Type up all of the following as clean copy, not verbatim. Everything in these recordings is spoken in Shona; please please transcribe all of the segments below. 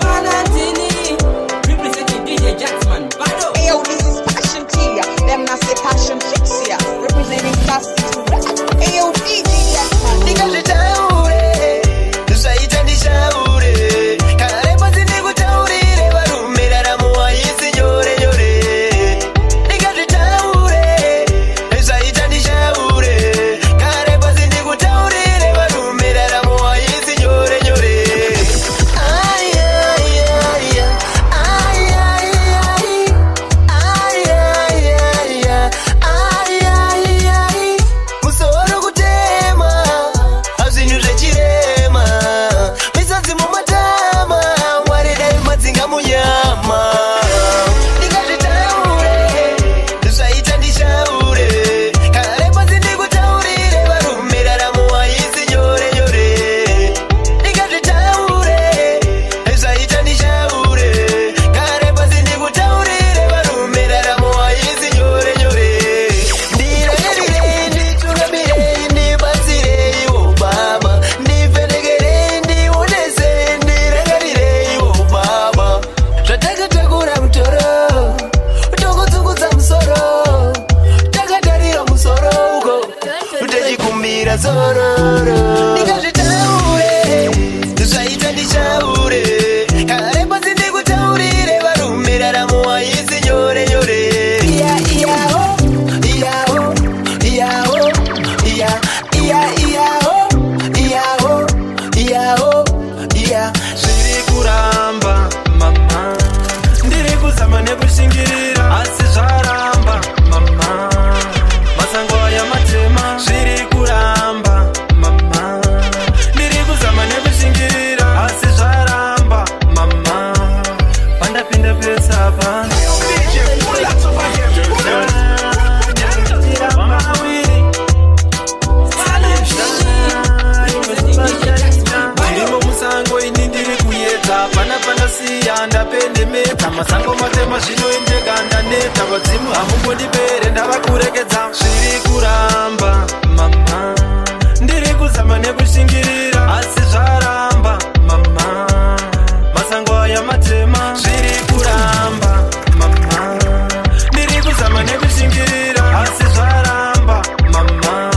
Marandani, representing DJ Jaxman. Hey yo, this is Passion Tia. Them not say Passion Chicks here. Representing Plastic Rap. Hey yo, DJ Jaxman. Nigga jitaure, tusaita nishaure. Kare pazi niku taurire, varumira ramuwa isi nyore nyore. Nigga jitaure, tusaita nishaure. Kare pazi niku taurire, varumira ramuwa isi nyore nyore. Ay ay ay ay ay ay ay ay ay ay. Musoro kutema, azinyuze chirema. Misanzi mumatama, warida imadzinga munyama. Ndingazvitaure, zvaita ndishaure. Kare pasi ndikutaurire, varume raramo haisi nyore nyore. Ndingazvitaure, zvaita ndishaure. Kare pasi ndikutaurire, varume raramo haisi nyore nyore. Ndirangarire, nditungamirei, ndibatsireiwo baba. Ndivhenekerei, ndionese, ndirangarireiwo baba. Zvatakatakura mutoro, tokutsungudza musoro. Takatarira musoro uko, techikumbira zororo. Ndingazvitaure, zvaita ndishaure. Kare pasi ndikutaurire, varume raramo haisi nyore nyore. Iya iyawo, iyawo, iyawo, iya iya iyawo, iyawo, iyawo, iya. Zviri kuramba mama, ndiri kuzama nekushingirira asi zvaramba mama, masango aya matema. Zviri kuramba mama, ndiri kuzama nekushingirira asi zvaramba mama, pandapinda pesa pano ndimo musango ini ndiri kuyedza pana pandasiya ndapendemedza masango matema zvinoendeka ndaneta vadzimu hamungondipere ndavakurekedza. Zviri kuramba mama, ndiri kuzama nekushingirira asi zvaramba mama, masango aya matema. Zviri kuramba mama, ndiri kuzama nekushingirira asi zvaramba mama,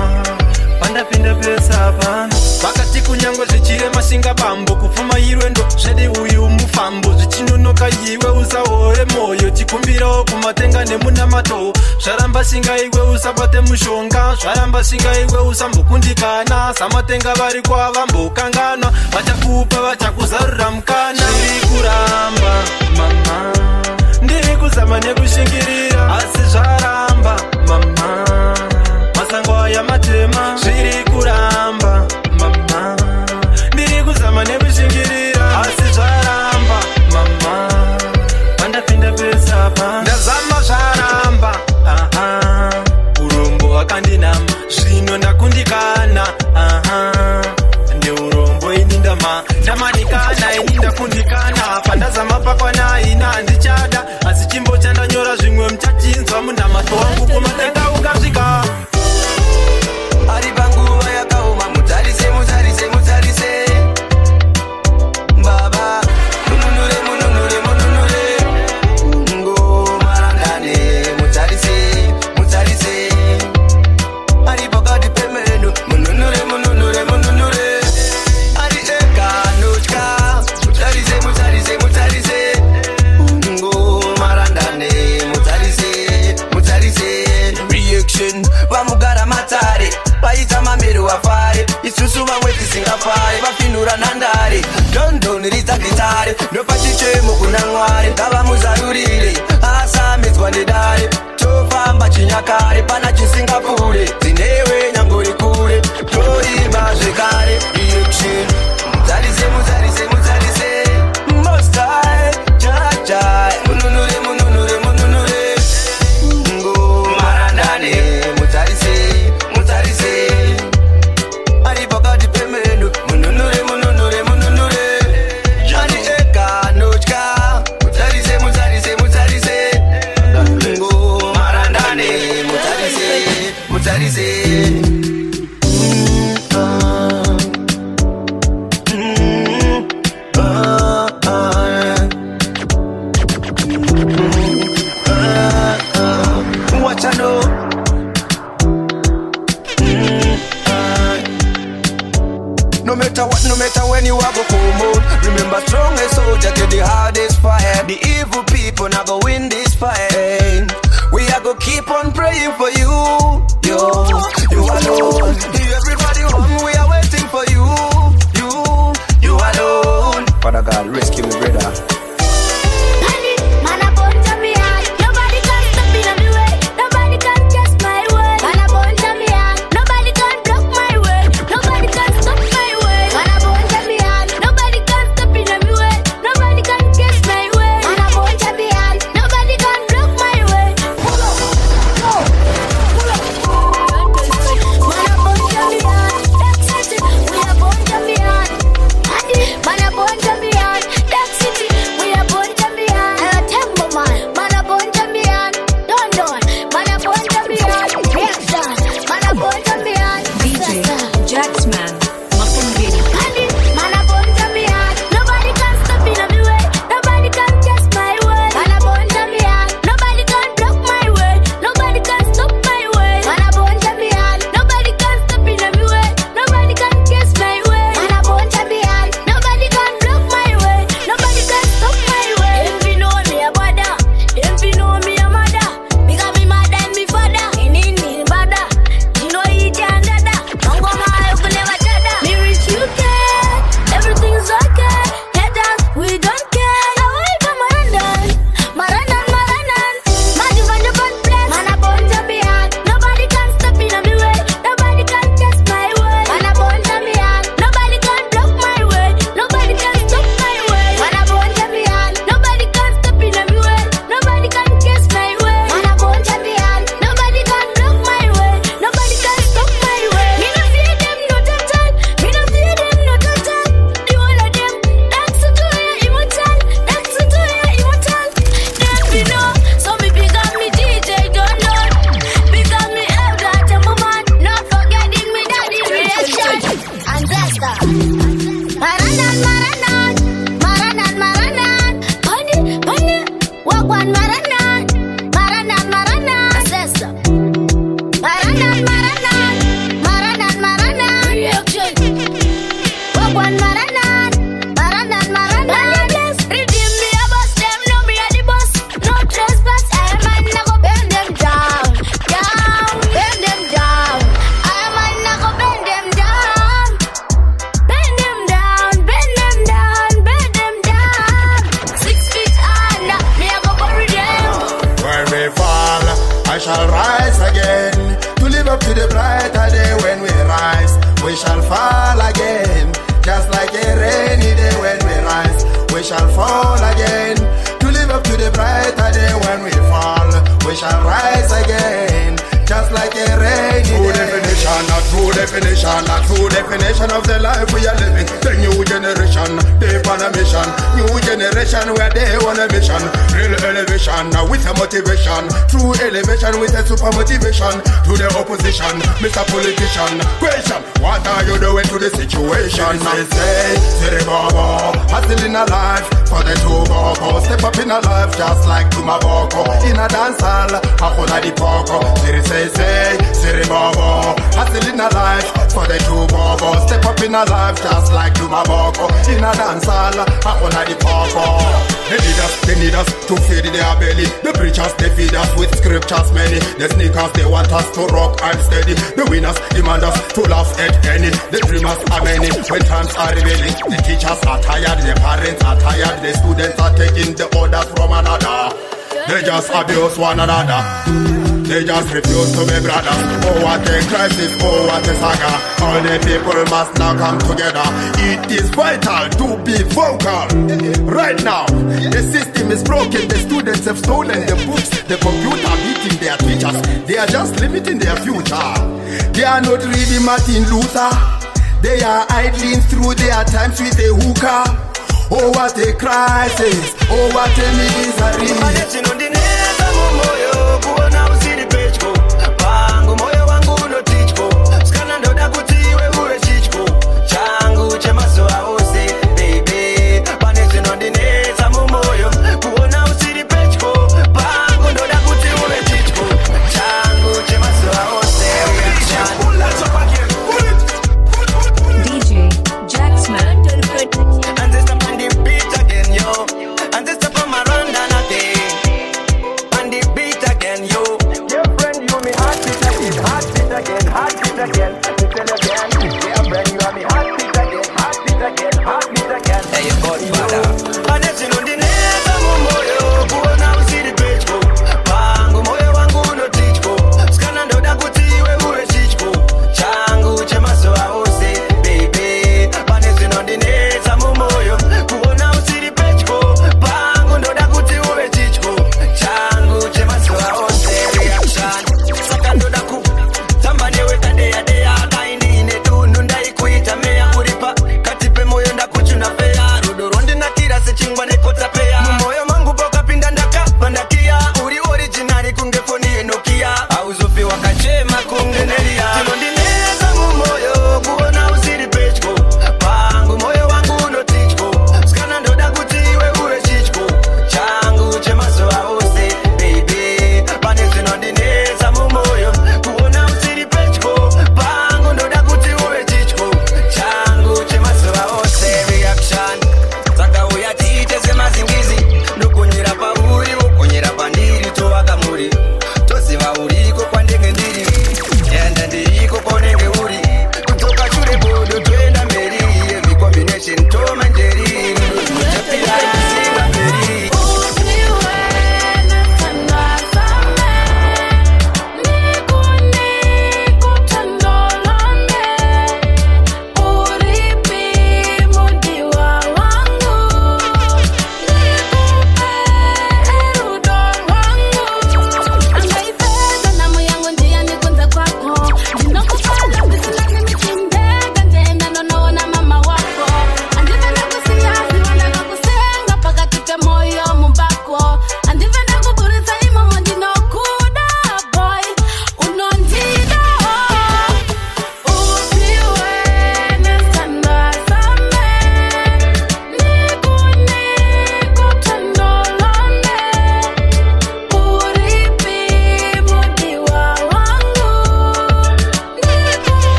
pandapinda pesa pano vakati kunyangwe zvichirema shinga bambo kupfuma irwendo zvedi uyu mufambo zvichinonoka iwe usaore moyo chikumbirawo kumatenga nemunamato. Zvaramba shinga iwe usabate mushonga, zvaramba shinga iwe usambokundikana. Samatenga vari kwavambokanganwa, vachakupa vachakuzarura mukana. Zviri kuramba mama, ndiri kuzama nekushingirira asi zvaramba mama, masango aya matema. Zviri kuramba mama, ndiri kuzama nekushingirira asi zvaramba mama, pandapinda pesa pa ndazama zvaramba. Urombo wakandinama zvino ndakundikana. Ndeurombo ini ndamanikana, ini ndakundikana. Pandazama pakwana ina handichada, asi chimbo chandanyora zvimwe muchachinzwa munamato wangu kumatenga ukasvika. Ari panguva yakaoma, mutarise mutarise mutarise. Baba, mununure mununure mununure. Ngo Marandani, mutarise mutarise. Ari pakati pemeno, mununure mununure mununure. Ari eka notka, mutarise mutarise mutarise. Ngo Marandani, mutarise mutarise. Reaction, vamugara matare. Paita mamero wafare, isusu vamwe tisingafare. Vafinura nandare, dondoni rita gitare. Ndopachichemo kuna Mwari, ndava muzarurire. Asamedzwa nedare, tofamba chinyakare. Pana chisingapure, dzinewe nyangori kure. Toimba zvekare, reaction. Mutarise mutarise mutarise. Most high, jai mununure mununure mununure. Ngo Marandani, mutarise mutarise. Ari pakati pemeno, mununure mununure mununure. Ari eka notka, mutarise mutarise mutarise. Ngo Marandani. mutarise. What I know. No matter what, no matter when you are go come out, remember strong as soldier to the hardest fight. The evil people now go win this fight. We are go keep on praying for you. Yo, you alone. Everybody home, we are waiting for you. You alone. Father God, rescue me, brother. Jaxman. I shall rise again to live up to the brighter day. When we rise, we shall fall again, just like a rainy day. When we rise, we shall fall again to live up to the brighter day. When we fall, we shall rise again, just like a rainy day. True definition of the life we are living. The new generation, they on a mission. New generation where they on a mission. Real elevation with a motivation. True elevation with a super motivation. To the opposition, Mr. Politician. Question, what are you doing to the situation? Say, Bobo, hustling a life for the two Bobo. Step up in a life just like Tumaboko. In a dance hall, Hakuna di Poco. Say, Bobo, hustling a life for the two Bobo. Step up in a life just like Tumaboko. In a dance hall, Hakuna di Poco. They need us to feed their belly. The preachers, they feed us with scriptures many. The sneakers, they want us to rock and steady. The winners demand us to laugh at any. The dreamers are many when times are revealing. The teachers are tired, the parents are tired. The students are taking the orders from another. They just abuse one another. They just refuse to be brothers. Oh, what a crisis, oh, what a saga. All the people must now come together. It is vital to be vocal. Right now, the system is broken. The students have stolen the books. The computer beating their teachers. They are just limiting their future. They are not reading Martin Luther. They are idling through their times with a hookah. Oh, what a crisis. Oh, what a misery.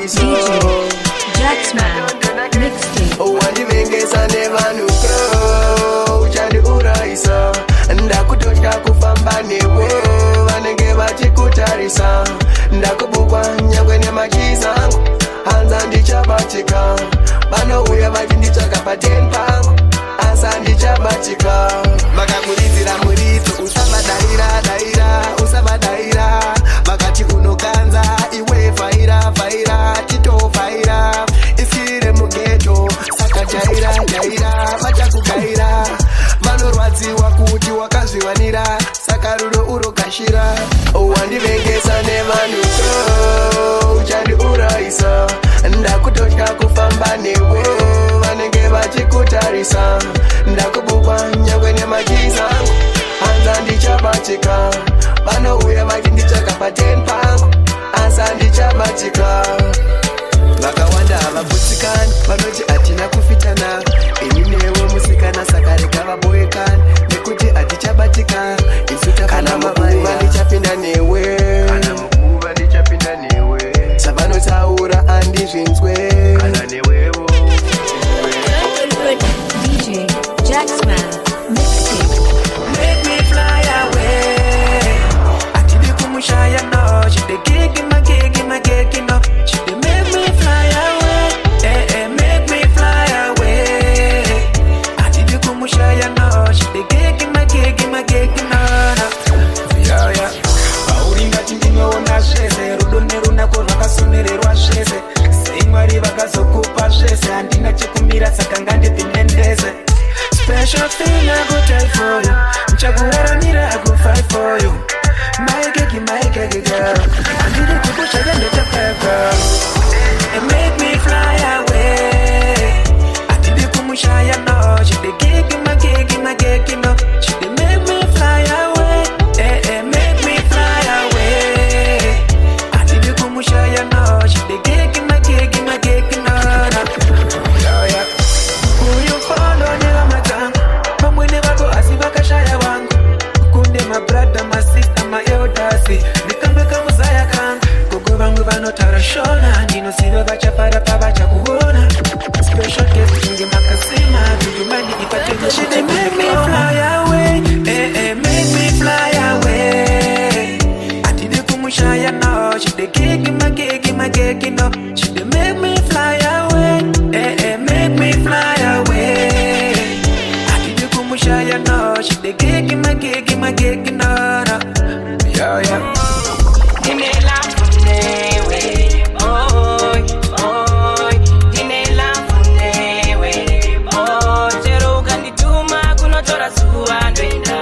DJ Jaxman Mixx. Oh, and the mengesa never no crow. Uchandi uraisa. Ndakutoshka kufamba newe. Vanenge vachikutarisa. Ndakubukwa nyangwe nemakizangu. Hanza ndichabatika. Vanouya vachinditsvaka pa10 pangu. Asa ndichabatika. Vakakurizira murito usavadaira. Vakati unokanza iwe faira titofaira. Isire mugeto saka jaira vachakugaira. Vanorwadziwa kuti wakazviwanira saka rudo urokashira. Wandivengesa nevanhuko uchandiurayisa. Ndakutosha kufamba newe vanenge vachikutarisa. Ndakubukwa nyangwe nemakizangu. Hanza ndichabatika. Vanouya vachinditsvaka pa10 pangu. Asa ndichabatika. Vakawanda havabutsikani vanoti hatina kufitana. Ini newe musikana saka rega vaboyekani. Nekuti hatichabatika. Isu takana makuva ndichapinda newe. Savanotaura handizvinzwe. DJ Jaxman Mixx. Make me fly away. Atidi kumushaya no. She dey gig my no. She dey make me fly away. Make me fly away. Atidi kumushaya no. She dey gig my no. Yeah. Pauringa tindinoona zvese. Rudo nerunako rwakasonererwa zvese. Seimwari vakazokupa zvese. Handina chekumira saka ngandipinendeze. Special thing I go try for you. Mchaguraramira I go fight for you. My keki girl. I need to push again the girl. And make me fly away. I did it kumushaya no. She dey give my keki no. She dey make me fly away. Make me fly away. I did it kumushaya no. She dey give my keki no. Yeah. Who you follow never matter. Pamwene wako asivakashaya wangu. Kunde my brother, my sister, my elders. Nikambeka muzaya kanga. Gogo vangu vanotara shona. Ndinosiva vachafara pavachakuona. Special guest kunge makasima. Tuyumani ipate. She dey make me fly away. Make me fly away. Atide kumushaya no. She dey give my keki no. She dey make me fly away. Make me fly away. Atide kumushaya no. She dey give my keki no. Yeah. Dinela funewe, oi, dinela funewe, chero ukanituma kunotora zuwa ndoenda,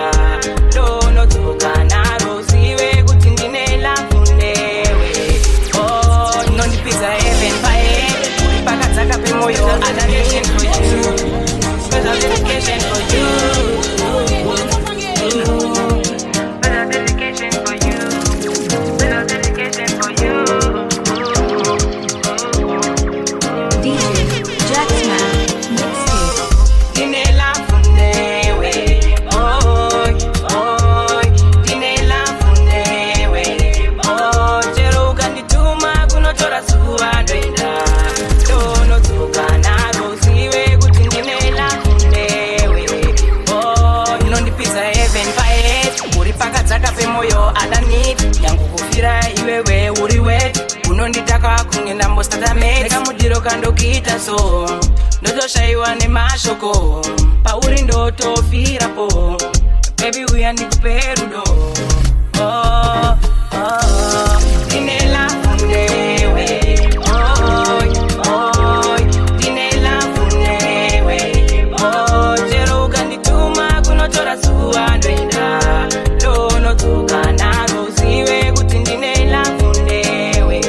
ndonotoka naro ziwe kuti dinela funewe, nondipisa heaven pae, pakadzaka pemoyo, adoration for you, special dedication for you. Iwewe uri wet unonditaka kungenda mbostatamete nekamudiro kandokita so ndotoshaiwa nemashoko pauri ndotofirapo baby uya ndikupe rudo dinela funewe oi dinela funewe chero ukandituma kunotora zuwa ndoenda ndonotoka naro ziwe kuti ndinela funewe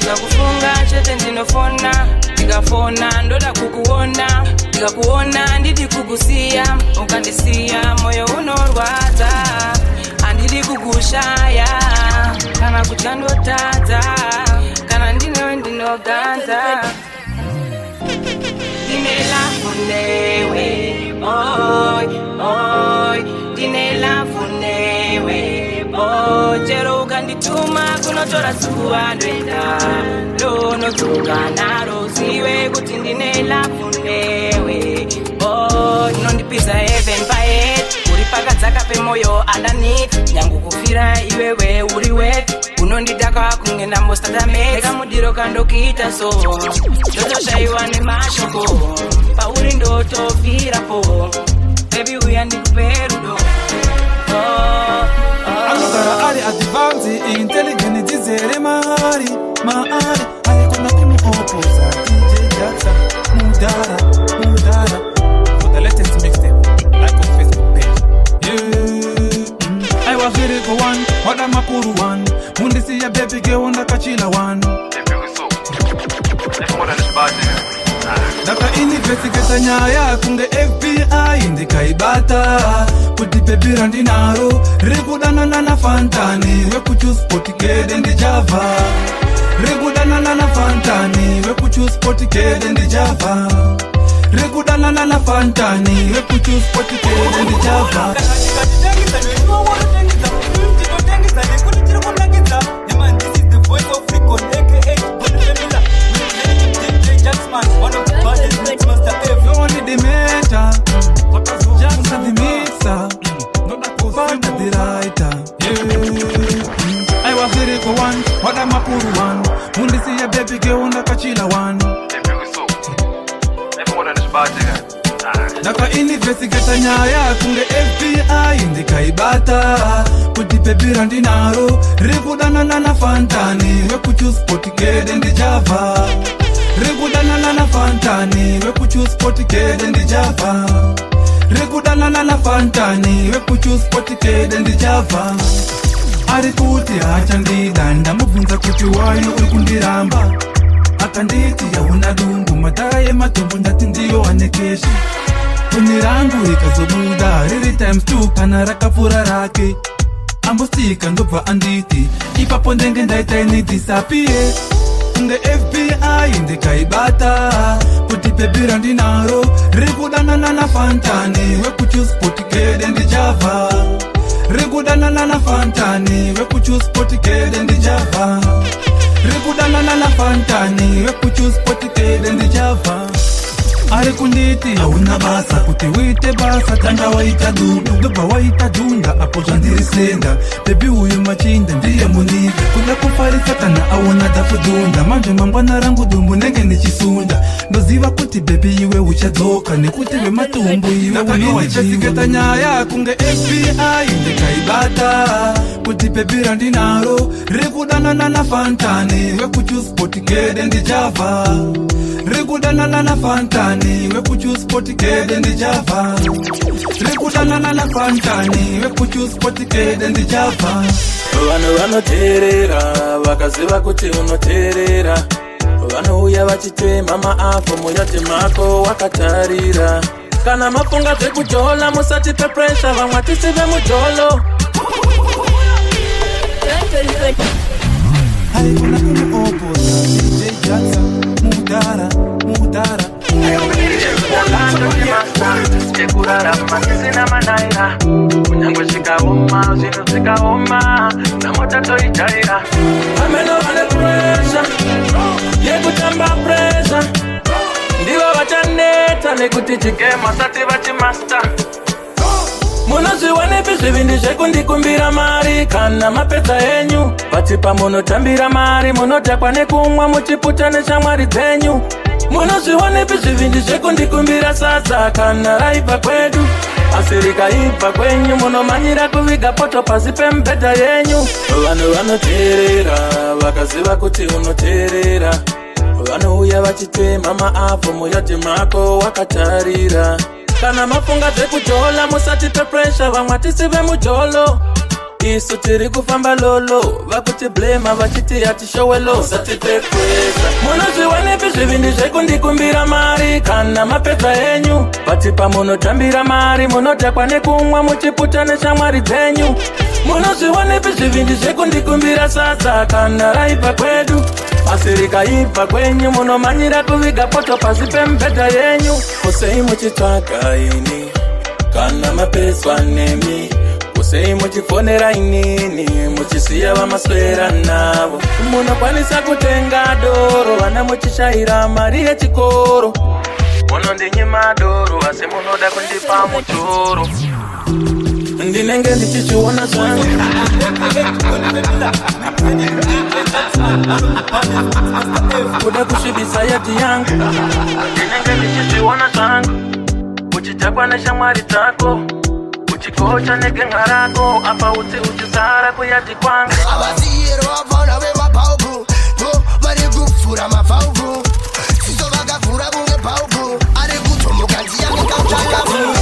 ndakufunga chete ndinofona ndikafona ndoda kukuona ndikakuona ndidi kukusiya ukandisiya moyo unorwadza handidi kukushaya kana kutya ndotadza kana ndinewe ndinoganza dinela funewe chero ukandituma kunotora zuva ndoenda ndonodzoka naro zive kuti ndine lavu newe inondipisa heaven pahead uri pakadzaka pemoyo underneath nyangu kufira iwewe uri wet unonditaka kunge ndambostatamets nekamudiro kandokuita so ndotoshayiwa nemashoko pauri ndotofirapo baby uya ndikupe rudo anogara ari advansi intelligent dzizere maari aikona kumuoposa DJ Jaxman mudara for the latest mixtape like on Facebook page. I was ready for one wada makuru one mundisiya baby girl ndakachila one daka investigate nyaya kunge FBI ndikaibata kuti baby randinaro rikudanana na fantani wekuchoose potikede ndijava rikudanana na fantani wekuchoose potikede ndijava rikudanana na fantani wekuchoose potikede ndijava One of the baddest mixmaster ever. You only the meta, Jaxman the mixer, Fanta the writer. I was ready for one, what am I put one? Mundi see a baby girl ndakachila one. Daka investigate nyaya kunge FBI ndikaibata kuti baby randinaro rikudanana na fantani wekuchoose potikede ndijava rikudanana na fantani wekuchoose potikede ndijava rikudanana na fantani wekuchoose potikede ndijava ari kuti hachandida ndamubvunza kuti waino uri kundiramba akanditi yauna dungu matara yematombo ndati ndiyo wanekeshi foni rangu ikazobuda riri times 2 kana rakapfura rake ambostika ndobva anditi ipapo ndenge ndaita inidisapie kunge FBI ndikaibata kuti baby randinaro rikudanana na fantani wekuchoose potikede ndijava rikudanana na fantani wekuchoose potikede ndijava rikudanana na fantani wekuchoose potikede ndijava ari kunditi hauna basa kuti uite basa tanga waita dudu ndobva waita dunda apo zvandirisenda bebi uyu machinda ndiye muniga kuda kufarisa kana aona tafudunda manje mangwana rangu dumbu nenge ndichisunda ndoziva kuti bebi iwe uchadzoka nekuti vematumbu iwe unowachiva nyaya kunge FBI ndikaibata kuti bebi randinaro rikudanana na fantani wekuchoose potikede ndijava rikudanana na fantani wekuchoose potikede ndijava rikudanana na fantani wekuchoose potikede ndijava vanhu vanoteerera vakaziva kuti unoteerera vanouya vachitema maafo muyati mako wakatarira kana mafunga zvekujola musati pepresha vamwe tisive mujolo aikona kumuoposa DJ Jaxman mudara chekurarama tisina manaira kunyangwe zvikaoma zvinhu zvikaoma namota toijaira ameno vane presha yekutamba presha ndivo vachaneta nekuti chigema sati vachimasta munozviwanepi zvivindi zvekundikumbira mari kana mapedza enyu vatipa munotambira mari munotakwa nekumwa muchiputa neshamwari dzenyu munozviwanepi zvivindi zvekundikumbira sadza kana raibva kwedu asi rikaibva kwenyu munomanyira kuviga poto pasi pemibhedha yenyu vanhu vanoteerera vakaziva kuti unoteerera vanouya vachitema maafo muyati mako wakatarira kana mafunga zvekujola musati pepresha vamwe tisive mujolo isu tiri kufamba lolo vakuti blema vachiti hatishowelo sati pepresha munozviwanepi zvivindi zvekundikumbira mari kana mapedza enyu vatipa munotambira mari munotakwa nekumwa muchiputa neshamwari dzenyu munozviwanepi zvivindi zvekundikumbira sadza kana raibva kwedu asi rikaibva kwenyu munomanyira kuviga poto pasi pemibhedha yenyu kusei muchitsvaga ini kana mapeswa nemi sei muchifonera inini muchisiya vamaswera navo. Munokwanisa kutenga doro vana muchishayira mari yechikoro. Munondinyima doro asi munoda kundipa mutoro. Ndinenge ndichichiona zvangu kuda kusvibisa yati yangu. Ndinenge ndichichiona zvangu uchitakwa neshamwari dzako, uchikocha negenga rako, apa utsi uchisara kuyati kwangu. Abasiyero vana vemapaupu vari kufura mapaupu, siso vakavhura kunge paupu, ari kutomuka ndiya nekauchakapu.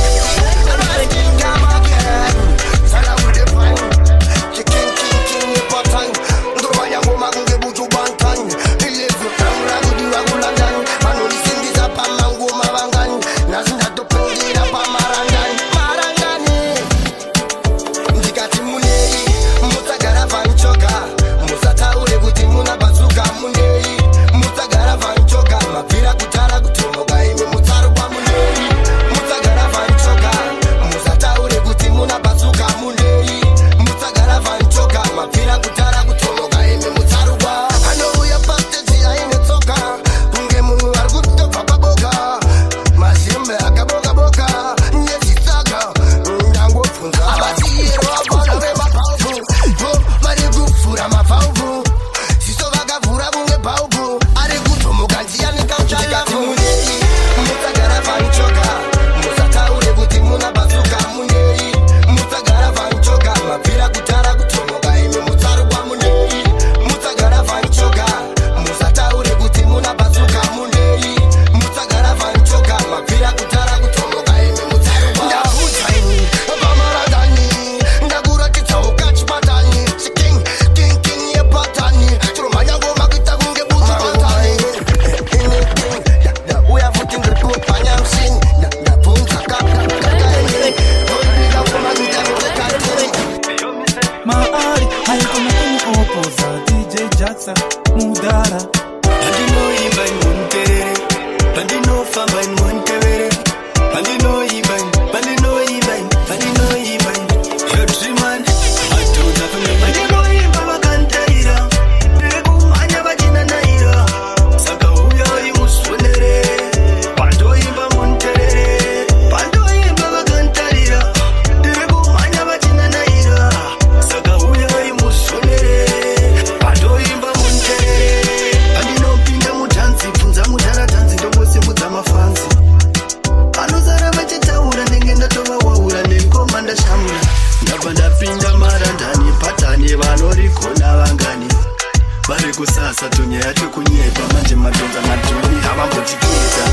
kusasa tunye yacho kunyepa manje madonza matuni havambotikita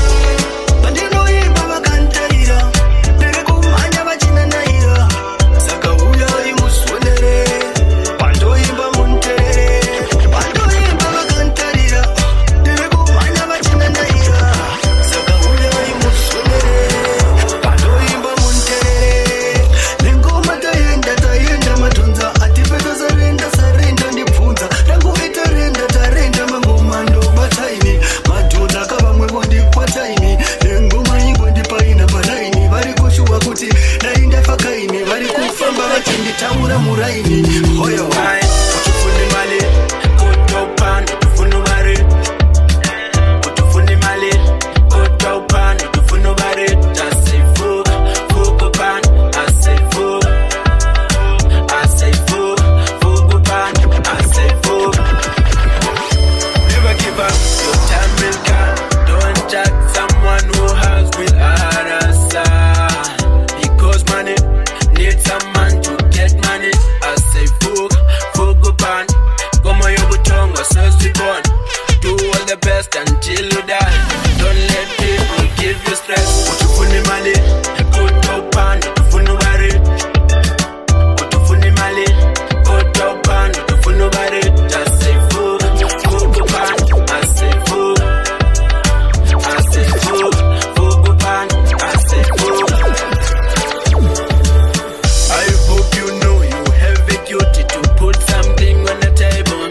pandinoimba vakantarira ndiri kumhanya vachina naira saka uyai muswonere pandoimba munterere pandoimba vakantarira ndiri kumhanya vachina naira saka uyai muswonere pandoimba munterere nengoma taenda madonza atipeta sarenda ndibvunza rangoita tarenda mangomando bataini madhona kavamwe vondikwataini nengoma ingo ndipaina palaini vari kushuwa kuti daindafakaini vari kufamba vachinditaura muraini hoyo utufuni mali kutopan utufunu vari utufuni mali kutopan utufunu vari taseifu fukupan aseifu fukupan aseifu. Never give up, your time will come. Don't judge someone who has with others. Because money needs some man to get money. I say fukupan. Como yo butongo says we born. Do all the best until you die. Don't let people give you stress. Utufuni mali, kutopan, utufunu bari. Utufuni mali, kutopan, utufunu bari. Just say fukupan, I say fukupan, I say I hope you know you have a duty to put something on the table.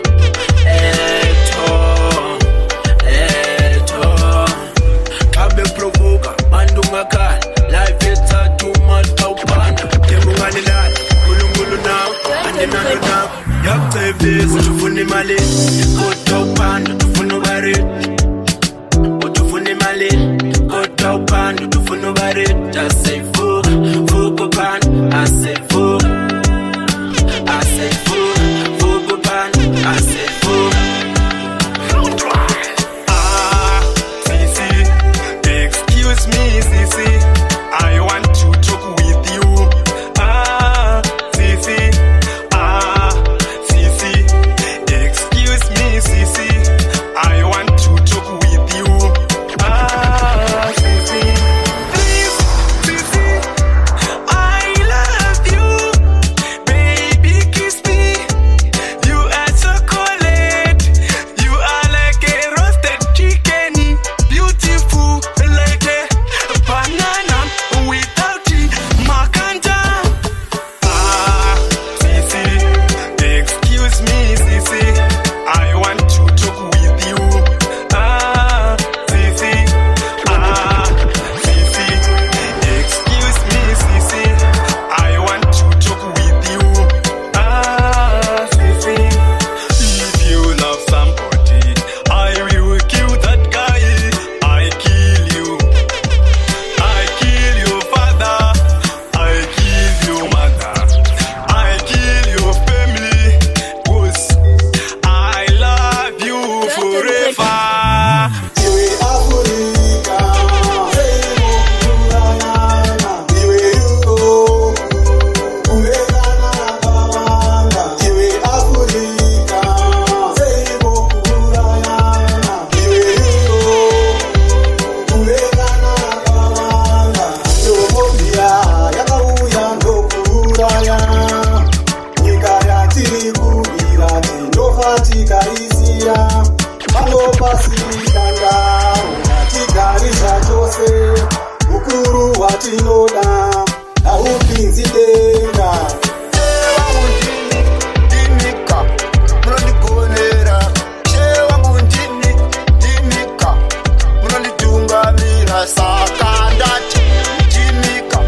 far. Iwe Africa, hey Mokurayana. Iwe Euro, Umegana Kabanga. Iwe Africa, hey Mokurayana. Iwe Euro, Umegana Kabanga. Ndomobia yakauya ndokurayana. Nyika yatirikuira tinofatika isiya. Vanopasikanga unatigarisa chose ukuru watinoda haupinzi denga. Shewa mundini dimika munondigonera. Shewa mundini dimika munonditungamira. Saka ndati dimika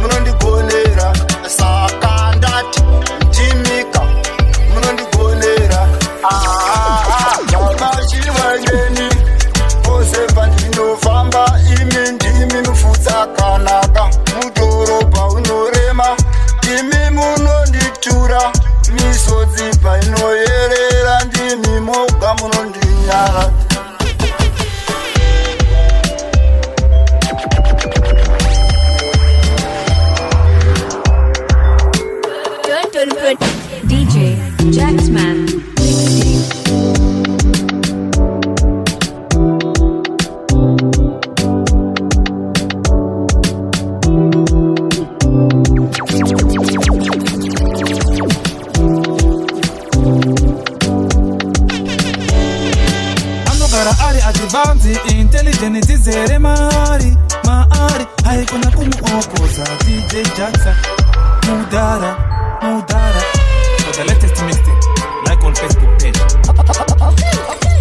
munondigonera. Saka ndati dimika munondigonera. Vashivangeni ose pandinofamba imi ndimi nofudza kanaka. Mudhorobha unorema imi munonditura. Misodzi painoyerera ndimi moga munondinyara. DJ Jaxman Mixtape. Anogara ari advanzi intelligent zere maari haikona kumuopoza DJ Jaxman mudara. For the latest mixtape, like on Facebook page.